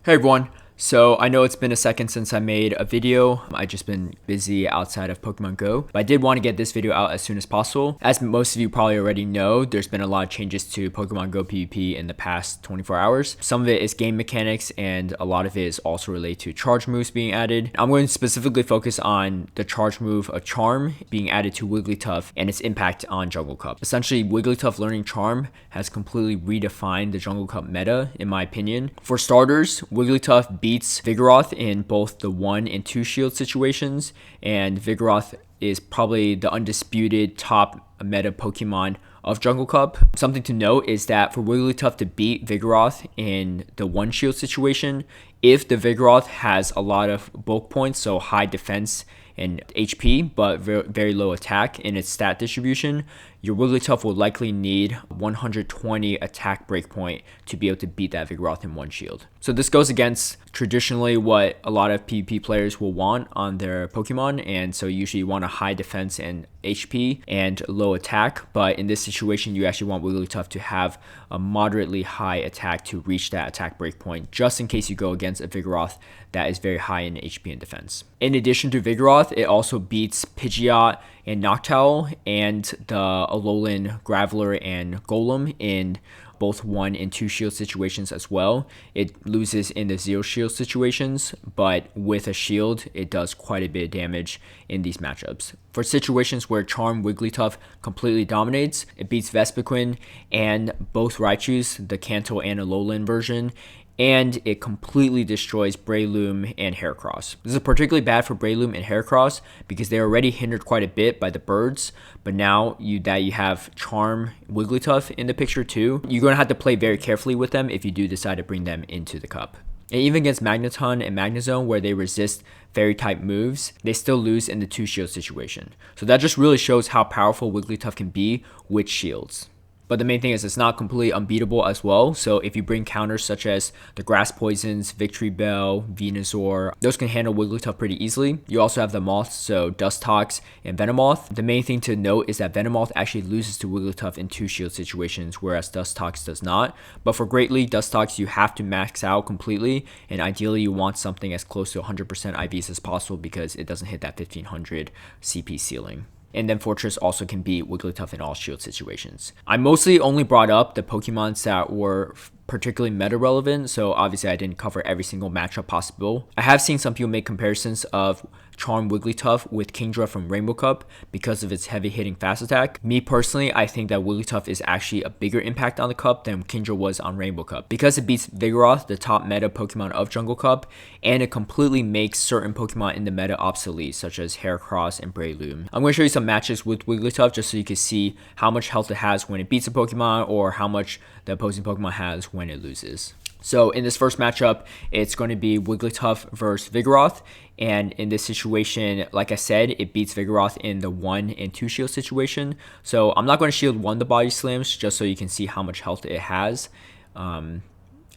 Hey everyone, so I know it's been a second since I made a video. I've just been busy outside of Pokemon Go, but I did want to get this video out as soon as possible. As most of you probably already know, there's been a lot of changes to Pokemon Go PvP in the past 24 hours. Some of it is game mechanics and a lot of it is also related to charge moves being added. I'm going to specifically focus on the charge move of Charm being added to Wigglytuff and its impact on Jungle Cup. Essentially, Wigglytuff learning Charm has completely redefined the Jungle Cup meta, in my opinion. For starters, Wigglytuff beats Vigoroth in both the 1 and 2 shield situations, and Vigoroth is probably the undisputed top meta Pokemon of Jungle Cup. Something to note is that for Wigglytuff to beat Vigoroth in the 1 shield situation, if the Vigoroth has a lot of bulk points, so high defense and HP, but very low attack in its stat distribution, your Wigglytuff will likely need 120 attack breakpoint to be able to beat that Vigoroth in 1 shield. So this goes against traditionally what a lot of PvP players will want on their Pokemon, and so usually you want a high defense and HP and low attack, but in this situation you actually want Wigglytuff to have a moderately high attack to reach that attack breakpoint, just in case you go against a Vigoroth that is very high in HP and defense. In addition to Vigoroth, it also beats Pidgeot and Noctowl and the Alolan Graveler and Golem in both 1 and 2 shield situations as well. It loses in the 0 shield situations, but with a shield, it does quite a bit of damage in these matchups. For situations where Charm Wigglytuff completely dominates, it beats Vespiquen and both Raichus, the Kanto and Alolan version, and it completely destroys Breloom and Heracross. This is particularly bad for Breloom and Heracross because they're already hindered quite a bit by the birds, but now you have Charm Wigglytuff in the picture too, you're going to have to play very carefully with them if you do decide to bring them into the cup. And even against Magneton and Magnezone, where they resist fairy type moves, they still lose in the 2 shield situation. So that just really shows how powerful Wigglytuff can be with shields. But the main thing is it's not completely unbeatable as well. So if you bring counters such as the Grass Poisons, Victory Bell, Venusaur, those can handle Wigglytuff pretty easily. You also have the Moths, so Dustox and Venomoth. The main thing to note is that Venomoth actually loses to Wigglytuff in 2 shield situations, whereas Dustox does not. But for Great League Dustox, you have to max out completely, and ideally you want something as close to 100% IVs as possible because it doesn't hit that 1500 CP ceiling. And then Fortress also can beat Wigglytuff in all shield situations. I mostly only brought up the Pokemons that were particularly meta relevant, so obviously I didn't cover every single matchup possible. I have seen some people make comparisons of Charm Wigglytuff with Kingdra from Rainbow Cup because of its heavy hitting fast attack. Me personally, I think that Wigglytuff is actually a bigger impact on the cup than Kingdra was on Rainbow Cup because it beats Vigoroth, the top meta Pokemon of Jungle Cup, and it completely makes certain Pokemon in the meta obsolete, such as Heracross and Breloom. I'm going to show you some matches with Wigglytuff just so you can see how much health it has when it beats a Pokemon or how much the opposing Pokemon has when it loses. So in this first matchup, it's going to be Wigglytuff versus Vigoroth. And in this situation, like I said, it beats Vigoroth in the 1 and 2 shield situation. So I'm not going to shield 1 the body slams just so you can see how much health it has. And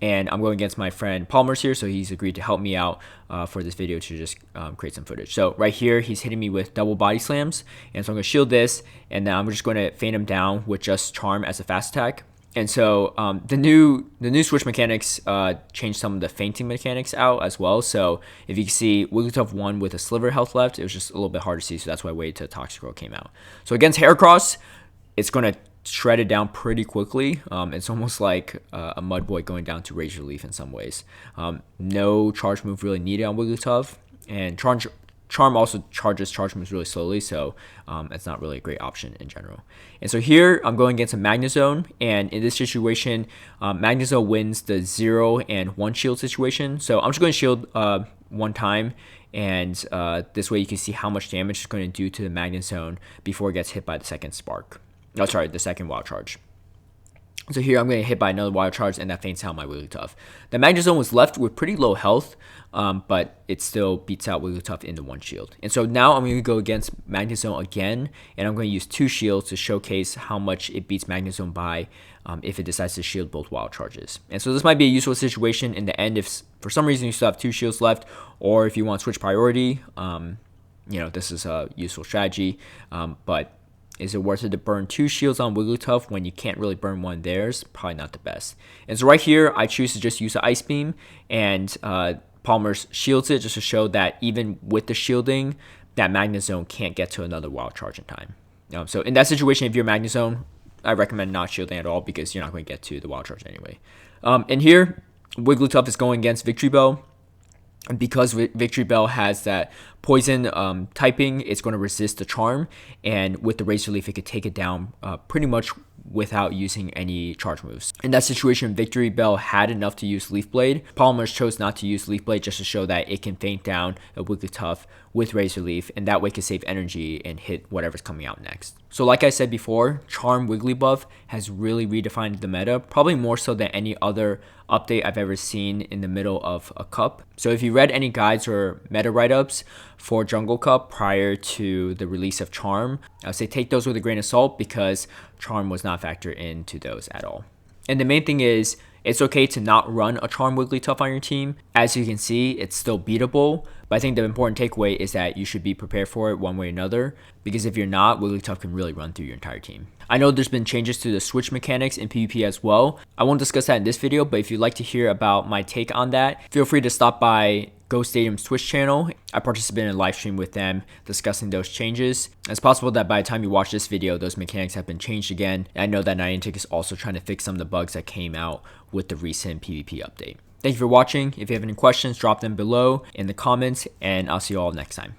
I'm going against my friend Palmer's here, so he's agreed to help me out for this video to just create some footage. So right here, he's hitting me with double body slams. And so I'm going to shield this, and then I'm just going to feint him down with just Charm as a fast attack. And so the new switch mechanics changed some of the feinting mechanics out as well. So if you can see, Wigglytuff won with a sliver health left. It was just a little bit hard to see, so that's why I waited till Toxicroak came out. So against Heracross, it's going to shred it down pretty quickly. It's almost like a Mudboy going down to Razor Leaf in some ways. No charge move really needed on Wigglytuff, and Charm also charges charge moves really slowly, so it's not really a great option in general. And so here, I'm going against a Magnezone, and in this situation, Magnezone wins the 0 and 1 shield situation. So I'm just going to shield 1 time, and this way you can see how much damage it's going to do to the Magnezone before it gets hit by the second Spark. Oh, sorry, the second Wild Charge. So here I'm going to hit by another Wild Charge, and that feints out my Wigglytuff. The Magnezone was left with pretty low health, but it still beats out Wigglytuff in the 1 shield. And so now I'm going to go against Magnezone again, and I'm going to use 2 shields to showcase how much it beats Magnezone by if it decides to shield both Wild Charges. And so this might be a useful situation in the end if for some reason you still have 2 shields left, or if you want to switch priority, this is a useful strategy. But Is it worth it to burn 2 shields on Wigglytuff when you can't really burn one there? It's probably not the best. And so right here, I choose to just use the Ice Beam, and Palmer's shields it just to show that even with the shielding, that Magnet Zone can't get to another Wild Charge in time. So in that situation, if you're Magnet Zone, I recommend not shielding at all because you're not going to get to the Wild Charge anyway. And here, Wigglytuff is going against Victory Bell. And because Victory Bell has that poison typing, it's going to resist the charm. And with the Razor Leaf, it could take it down pretty much without using any charge moves. In that situation, Victory Bell had enough to use Leaf Blade. Polymers chose not to use Leaf Blade just to show that it can feint down a Wigglytuff with Razor Leaf, and that way it can save energy and hit whatever's coming out next. So like I said before, Charm Wigglybuff has really redefined the meta, probably more so than any other update I've ever seen in the middle of a cup. So if you read any guides or meta write-ups for Jungle Cup prior to the release of Charm, I would say take those with a grain of salt because Charm was not factored into those at all. And the main thing is, it's okay to not run a Charm Wigglytuff on your team. As you can see, it's still beatable, but I think the important takeaway is that you should be prepared for it one way or another, because if you're not, Wigglytuff can really run through your entire team. I know there's been changes to the switch mechanics in PvP as well. I won't discuss that in this video, but if you'd like to hear about my take on that, feel free to stop by Go Stadium's Twitch channel. I participated in a live stream with them discussing those changes. It's possible that by the time you watch this video, those mechanics have been changed again. And I know that Niantic is also trying to fix some of the bugs that came out with the recent PvP update. Thank you for watching. If you have any questions, drop them below in the comments, and I'll see you all next time.